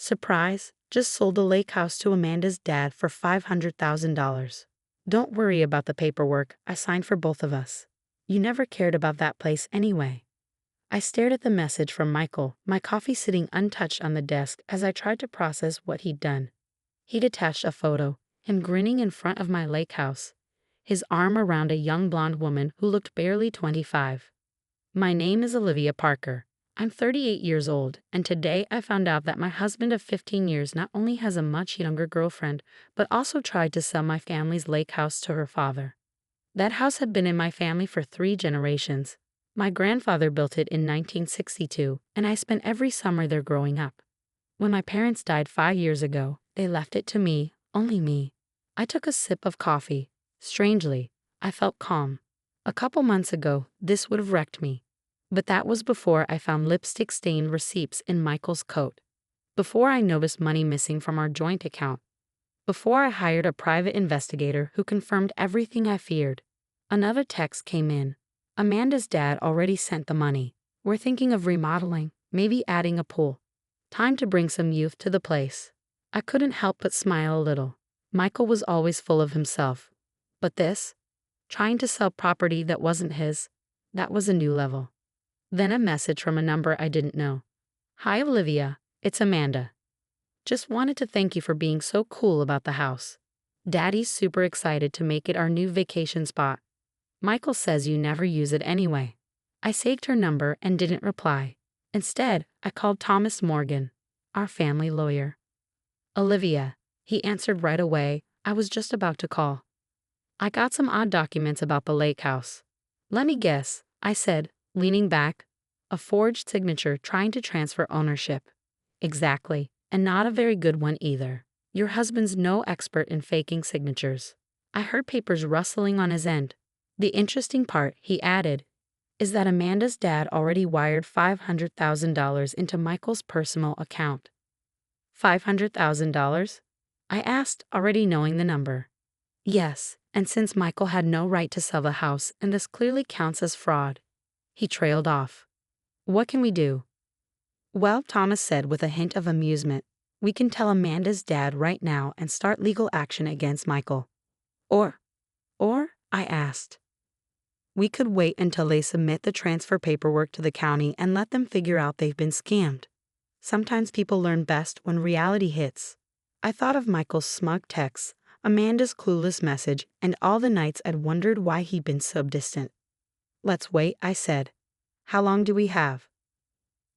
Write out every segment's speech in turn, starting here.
Surprise, just sold the lake house to Amanda's dad for $500,000. Don't worry about the paperwork, I signed for both of us. You never cared about that place anyway. I stared at the message from Michael, my coffee sitting untouched on the desk as I tried to process what he'd done. He'd attached a photo, him grinning in front of my lake house, his arm around a young blonde woman who looked barely 25. My name is Olivia Parker. I'm 38 years old, and today I found out that my husband of 15 years not only has a much younger girlfriend, but also tried to sell my family's lake house to her father. That house had been in my family for 3 generations. My grandfather built it in 1962, and I spent every summer there growing up. When my parents died 5 years ago, they left it to me, only me. I took a sip of coffee. Strangely, I felt calm. A couple months ago, this would have wrecked me. But that was before I found lipstick-stained receipts in Michael's coat. Before I noticed money missing from our joint account. Before I hired a private investigator who confirmed everything I feared. Another text came in. Amanda's dad already sent the money. We're thinking of remodeling, maybe adding a pool. Time to bring some youth to the place. I couldn't help but smile a little. Michael was always full of himself. But this? Trying to sell property that wasn't his? That was a new level. Then a message from a number I didn't know. Hi Olivia, it's Amanda. Just wanted to thank you for being so cool about the house. Daddy's super excited to make it our new vacation spot. Michael says you never use it anyway. I saved her number and didn't reply. Instead, I called Thomas Morgan, our family lawyer. Olivia, he answered right away. I was just about to call. I got some odd documents about the lake house. Let me guess, I said, leaning back. A forged signature trying to transfer ownership. Exactly, and not a very good one either. Your husband's no expert in faking signatures. I heard papers rustling on his end. The interesting part, he added, is that Amanda's dad already wired $500,000 into Michael's personal account. $500,000? I asked, already knowing the number. Yes, and since Michael had no right to sell the house and this clearly counts as fraud. He trailed off. What can we do? Well, Thomas said with a hint of amusement, we can tell Amanda's dad right now and start legal action against Michael. Or, I asked. We could wait until they submit the transfer paperwork to the county and let them figure out they've been scammed. Sometimes people learn best when reality hits. I thought of Michael's smug texts, Amanda's clueless message, and all the nights I'd wondered why he'd been so distant. Let's wait, I said. How long do we have?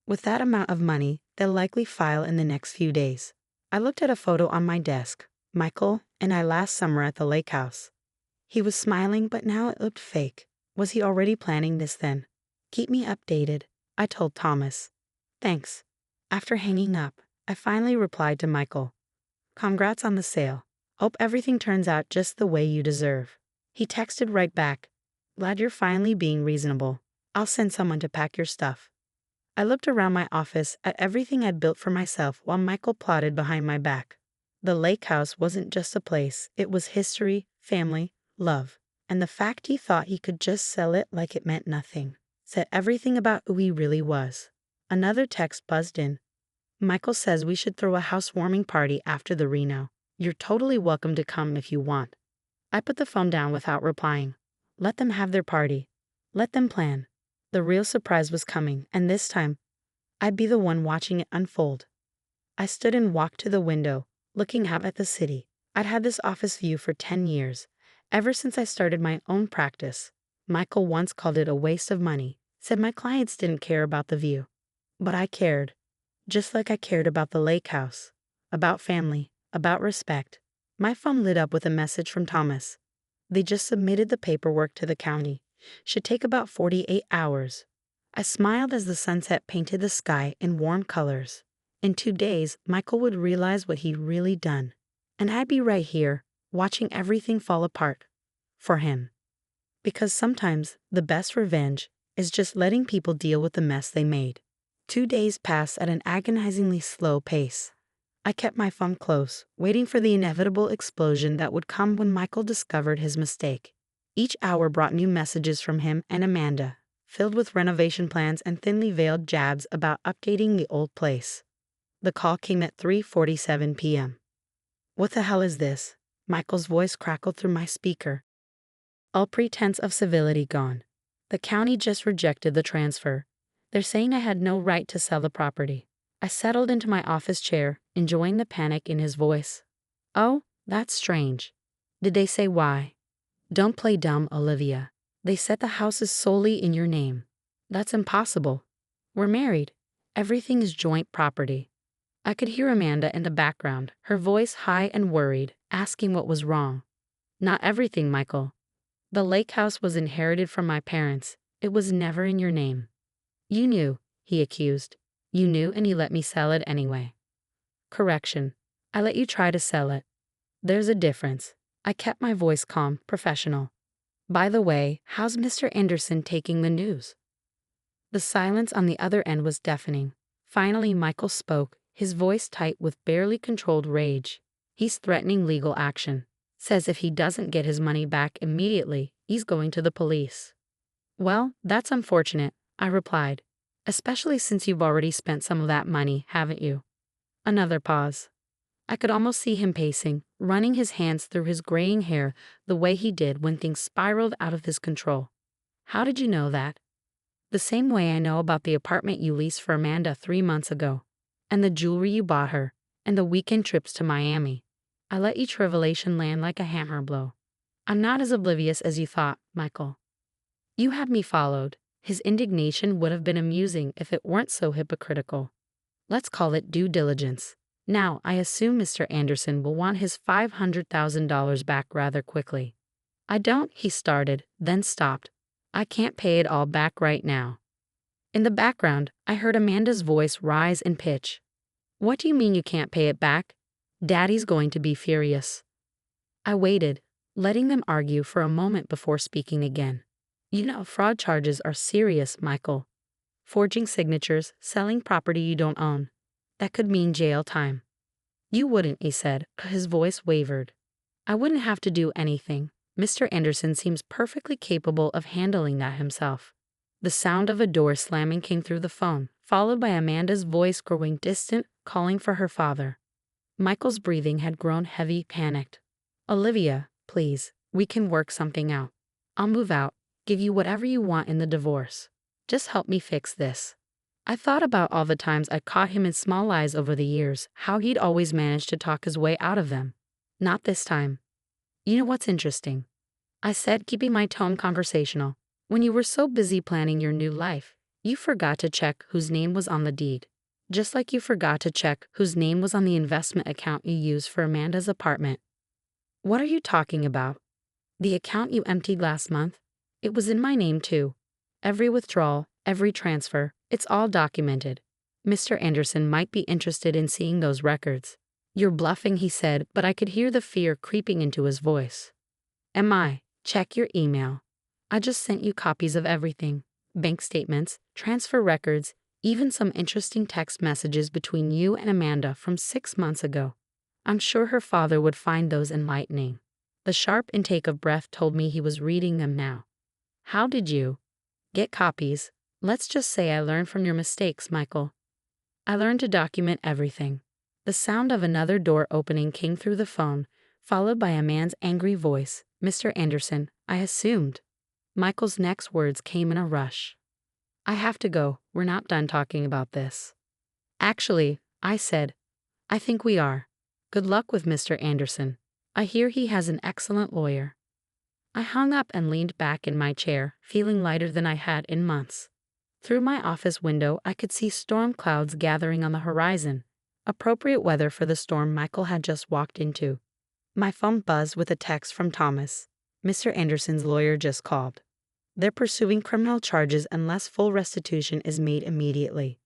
With that amount of money, they'll likely file in the next few days. I looked at a photo on my desk, Michael and I last summer at the lake house. He was smiling, but now it looked fake. Was he already planning this then? Keep me updated, I told Thomas. Thanks. After hanging up, I finally replied to Michael. Congrats on the sale. Hope everything turns out just the way you deserve. He texted right back. Glad you're finally being reasonable. I'll send someone to pack your stuff. I looked around my office at everything I'd built for myself while Michael plotted behind my back. The lake house wasn't just a place, it was history, family, love. And the fact he thought he could just sell it like it meant nothing said everything about who he really was. Another text buzzed in. Michael says we should throw a housewarming party after the reno. You're totally welcome to come if you want. I put the phone down without replying. Let them have their party. Let them plan. The real surprise was coming, and this time, I'd be the one watching it unfold. I stood and walked to the window, looking out at the city. I'd had this office view for 10 years. Ever since I started my own practice. Michael once called it a waste of money, said my clients didn't care about the view. But I cared, just like I cared about the lake house, about family, about respect. My phone lit up with a message from Thomas. They just submitted the paperwork to the county. Should take about 48 hours. I smiled as the sunset painted the sky in warm colors. In 2 days, Michael would realize what he'd really done. And I'd be right here, watching everything fall apart. For him. Because sometimes, the best revenge is just letting people deal with the mess they made. 2 days passed at an agonizingly slow pace. I kept my phone close, waiting for the inevitable explosion that would come when Michael discovered his mistake. Each hour brought new messages from him and Amanda, filled with renovation plans and thinly veiled jabs about updating the old place. The call came at 3:47 p.m. What the hell is this? Michael's voice crackled through my speaker. All pretense of civility gone. The county just rejected the transfer. They're saying I had no right to sell the property. I settled into my office chair, enjoying the panic in his voice. Oh, that's strange. Did they say why? Don't play dumb, Olivia. They said the house is solely in your name. That's impossible. We're married. Everything is joint property. I could hear Amanda in the background, her voice high and worried, asking what was wrong. Not everything, Michael. The lake house was inherited from my parents. It was never in your name. You knew, he accused. You knew and you let me sell it anyway. Correction. I let you try to sell it. There's a difference. I kept my voice calm, professional. By the way, how's Mr. Anderson taking the news? The silence on the other end was deafening. Finally, Michael spoke, his voice tight with barely controlled rage. He's threatening legal action. Says if he doesn't get his money back immediately, he's going to the police. Well, that's unfortunate, I replied. Especially since you've already spent some of that money, haven't you? Another pause. I could almost see him pacing, running his hands through his graying hair the way he did when things spiraled out of his control. How did you know that? The same way I know about the apartment you leased for Amanda 3 months ago, and the jewelry you bought her, and the weekend trips to Miami. I let each revelation land like a hammer blow. I'm not as oblivious as you thought, Michael. You had me followed. His indignation would have been amusing if it weren't so hypocritical. Let's call it due diligence. Now, I assume Mr. Anderson will want his $500,000 back rather quickly. I don't, he started, then stopped. I can't pay it all back right now. In the background, I heard Amanda's voice rise in pitch. What do you mean you can't pay it back? Daddy's going to be furious. I waited, letting them argue for a moment before speaking again. You know, fraud charges are serious, Michael. Forging signatures, selling property you don't own. That could mean jail time. You wouldn't, he said, his voice wavered. I wouldn't have to do anything. Mr. Anderson seems perfectly capable of handling that himself. The sound of a door slamming came through the phone, followed by Amanda's voice growing distant, calling for her father. Michael's breathing had grown heavy, panicked. Olivia, please, we can work something out. I'll move out, give you whatever you want in the divorce. Just help me fix this. I thought about all the times I caught him in small lies over the years, how he'd always managed to talk his way out of them. Not this time. You know what's interesting? I said, keeping my tone conversational. When you were so busy planning your new life, you forgot to check whose name was on the deed. Just like you forgot to check whose name was on the investment account you used for Amanda's apartment. What are you talking about? The account you emptied last month? It was in my name too. Every withdrawal, every transfer, it's all documented. Mr. Anderson might be interested in seeing those records. You're bluffing, he said, but I could hear the fear creeping into his voice. Am I? Check your email. I just sent you copies of everything. Bank statements, transfer records, even some interesting text messages between you and Amanda from 6 months ago. I'm sure her father would find those enlightening. The sharp intake of breath told me he was reading them now. How did you get copies? Let's just say I learned from your mistakes, Michael. I learned to document everything. The sound of another door opening came through the phone, followed by a man's angry voice. Mr. Anderson, I assumed. Michael's next words came in a rush. I have to go. We're not done talking about this. Actually, I said, I think we are. Good luck with Mr. Anderson. I hear he has an excellent lawyer. I hung up and leaned back in my chair, feeling lighter than I had in months. Through my office window, I could see storm clouds gathering on the horizon, appropriate weather for the storm Michael had just walked into. My phone buzzed with a text from Thomas. Mr. Anderson's lawyer just called. They're pursuing criminal charges unless full restitution is made immediately.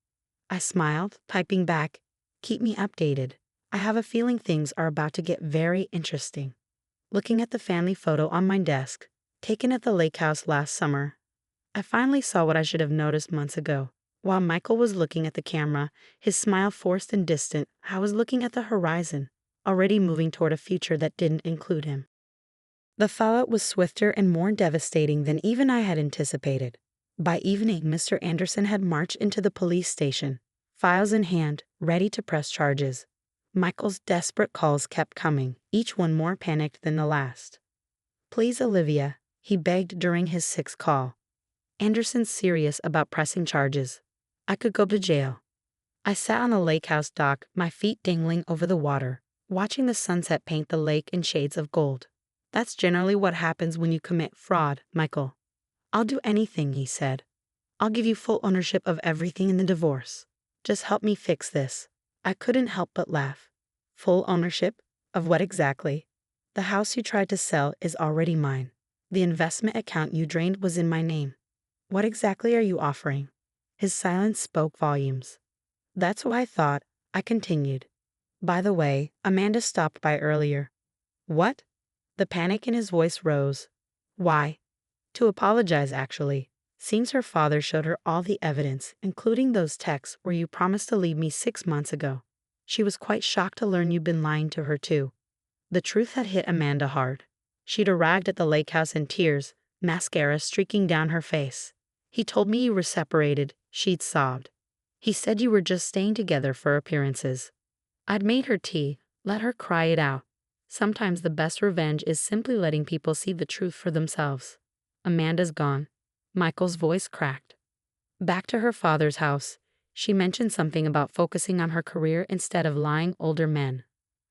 I smiled, typing back, keep me updated. I have a feeling things are about to get very interesting. Looking at the family photo on my desk, taken at the lake house last summer, I finally saw what I should have noticed months ago. While Michael was looking at the camera, his smile forced and distant, I was looking at the horizon, already moving toward a future that didn't include him. The fallout was swifter and more devastating than even I had anticipated. By evening, Mr. Anderson had marched into the police station, files in hand, ready to press charges. Michael's desperate calls kept coming, each one more panicked than the last. "Please, Olivia," he begged during his sixth call. "Anderson's serious about pressing charges. I could go to jail." I sat on the lake house dock, my feet dangling over the water, watching the sunset paint the lake in shades of gold. "That's generally what happens when you commit fraud, Michael." "I'll do anything," he said. "I'll give you full ownership of everything in the divorce. Just help me fix this." I couldn't help but laugh. "Full ownership? Of what exactly?" "The house you tried to sell is already mine. The investment account you drained was in my name. What exactly are you offering?" His silence spoke volumes. "That's what I thought," I continued. "By the way, Amanda stopped by earlier." "What?" The panic in his voice rose. "Why?" "To apologize, actually. Seems her father showed her all the evidence, including those texts where you promised to leave me 6 months ago. She was quite shocked to learn you'd been lying to her too." The truth had hit Amanda hard. She'd arrived at the lake house in tears, mascara streaking down her face. "He told me you were separated," she'd sobbed. "He said you were just staying together for appearances." I'd made her tea, let her cry it out. Sometimes the best revenge is simply letting people see the truth for themselves. "Amanda's gone." Michael's voice cracked. "Back to her father's house." She mentioned something about focusing on her career instead of lying older men.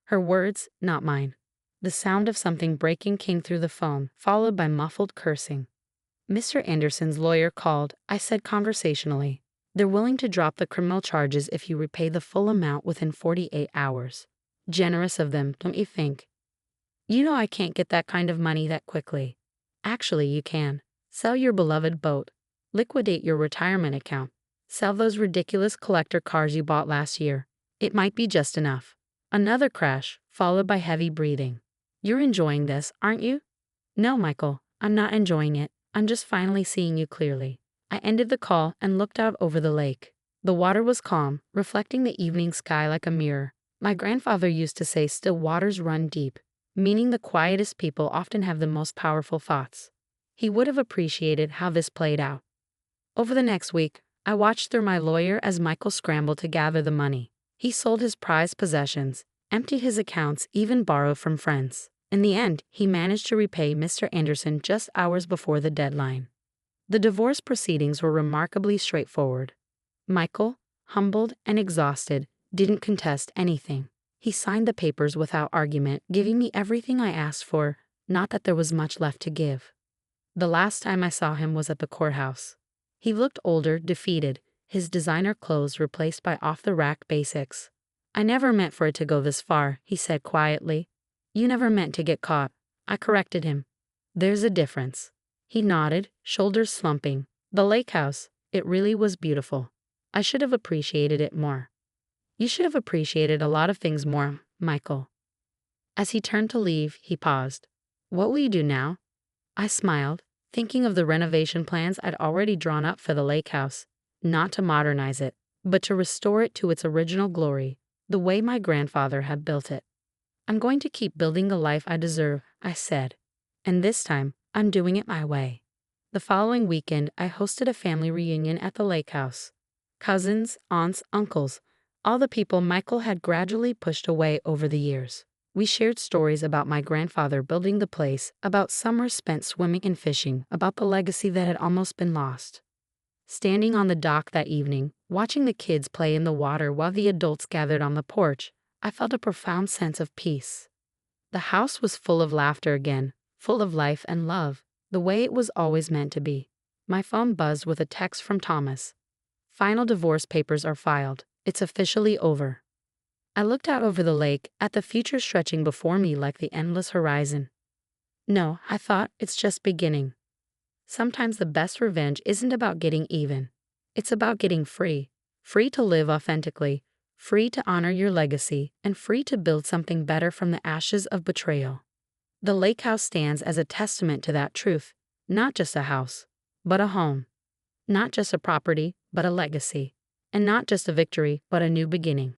Her words, not mine. The sound of something breaking came through the phone, followed by muffled cursing. "Mr. Anderson's lawyer called," I said conversationally. "They're willing to drop the criminal charges if you repay the full amount within 48 hours. Generous of them, don't you think?" "You know I can't get that kind of money that quickly." "Actually, you can. Sell your beloved boat. Liquidate your retirement account. Sell those ridiculous collector cars you bought last year. It might be just enough." Another crash, followed by heavy breathing. "You're enjoying this, aren't you?" "No, Michael, I'm not enjoying it. I'm just finally seeing you clearly." I ended the call and looked out over the lake. The water was calm, reflecting the evening sky like a mirror. My grandfather used to say still waters run deep, meaning the quietest people often have the most powerful thoughts. He would have appreciated how this played out. Over the next week, I watched through my lawyer as Michael scrambled to gather the money. He sold his prized possessions, emptied his accounts, even borrowed from friends. In the end, he managed to repay Mr. Anderson just hours before the deadline. The divorce proceedings were remarkably straightforward. Michael, humbled and exhausted, didn't contest anything. He signed the papers without argument, giving me everything I asked for, not that there was much left to give. The last time I saw him was at the courthouse. He looked older, defeated, his designer clothes replaced by off-the-rack basics. "I never meant for it to go this far," he said quietly. "You never meant to get caught," I corrected him. "There's a difference." He nodded, shoulders slumping. "The lake house, it really was beautiful. I should have appreciated it more." "You should have appreciated a lot of things more, Michael." As he turned to leave, he paused. "What will you do now?" I smiled, thinking of the renovation plans I'd already drawn up for the lake house. Not to modernize it, but to restore it to its original glory, the way my grandfather had built it. "I'm going to keep building the life I deserve," I said. "And this time, I'm doing it my way." The following weekend, I hosted a family reunion at the lake house. Cousins, aunts, uncles, all the people Michael had gradually pushed away over the years. We shared stories about my grandfather building the place, about summers spent swimming and fishing, about the legacy that had almost been lost. Standing on the dock that evening, watching the kids play in the water while the adults gathered on the porch, I felt a profound sense of peace. The house was full of laughter again, full of life and love, the way it was always meant to be. My phone buzzed with a text from Thomas. "Final divorce papers are filed. It's officially over." I looked out over the lake, at the future stretching before me like the endless horizon. "No," I thought, "it's just beginning." Sometimes the best revenge isn't about getting even. It's about getting free. Free to live authentically, free to honor your legacy, and free to build something better from the ashes of betrayal. The lake house stands as a testament to that truth. Not just a house, but a home. Not just a property, but a legacy. And not just a victory, but a new beginning.